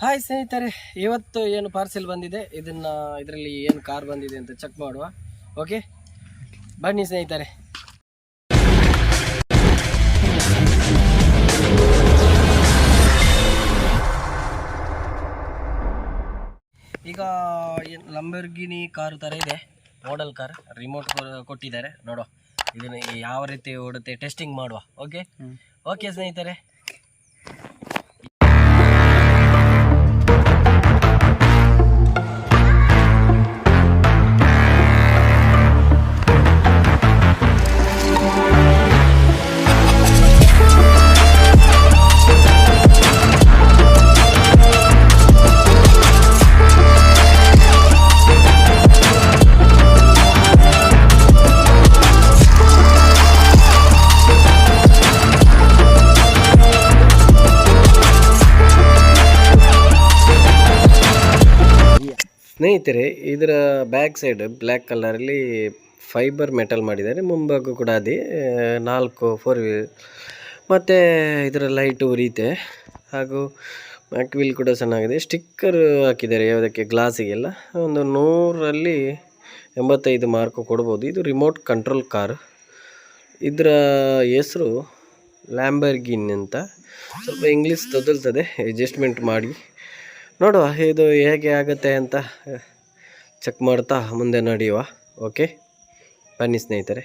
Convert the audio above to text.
Hi ಸ್ನೇಹಿತರೆ, ಇವತ್ತು ಏನು ಪಾರ್ಸೆಲ್ ಬಂದಿದೆ ಇದರಲ್ಲಿ ಏನು ಕಾರ್ ಬಂದಿದೆ ಅಂತ ಚೆಕ್ ಮಾಡುವ. ಓಕೆ ಬನ್ನಿ ಸ್ನೇಹಿತರೆ. ಈಗ ಲಂಬೋರ್ಗಿನಿ ಕಾರ್ ಥರ ಇದೆ, ಮಾಡೆಲ್ ಕಾರ್. ರಿಮೋಟ್ ಕೊಟ್ಟಿದ್ದಾರೆ, ನೋಡುವ ಇದನ್ನು ಯಾವ ರೀತಿ ಓಡುತ್ತೆ ಟೆಸ್ಟಿಂಗ್ ಮಾಡುವ. ಓಕೆ ಸ್ನೇಹಿತರೆ. ಸ್ನೇಹಿತರೆ, ಇದರ ಬ್ಯಾಕ್ ಸೈಡ್ ಬ್ಲ್ಯಾಕ್ ಕಲರಲ್ಲಿ ಫೈಬರ್ ಮೆಟಲ್ ಮಾಡಿದ್ದಾರೆ. ಮುಂಭಾಗ ಕೂಡ ಅದೇ 4 4 ವೀಲ್, ಮತ್ತು ಇದರ ಲೈಟು ಉರಿಯುತ್ತೆ. ಹಾಗೂ ಬ್ಯಾಕ್ ವೀಲ್ ಕೂಡ ಚೆನ್ನಾಗಿದೆ. ಸ್ಟಿಕ್ಕರ್ ಹಾಕಿದ್ದಾರೆ ಯಾವುದಕ್ಕೆ, ಗ್ಲಾಸಿಗೆಲ್ಲ. ಒಂದು 100ರಲ್ಲಿ 85 ಮಾರ್ಕ್ ಕೊಡ್ಬೋದು. ಇದು ರಿಮೋಟ್ ಕಂಟ್ರೋಲ್ ಕಾರ್. ಇದರ ಹೆಸರು ಲ್ಯಾಂಬೋರ್ಗಿನಿ ಅಂತ. ಸ್ವಲ್ಪ ಇಂಗ್ಲೀಷ್ ತೊದಲ್ತದೆ, ಅಡ್ಜಸ್ಟ್ಮೆಂಟ್ ಮಾಡಿ ನೋಡುವ ಇದು ಹೇಗೆ ಆಗುತ್ತೆ ಅಂತ ಚೆಕ್ ಮಾಡ್ತಾ ಮುಂದೆ ನಡೆಯುವ. ಓಕೆ ಬನ್ನಿ ಸ್ನೇಹಿತರೆ.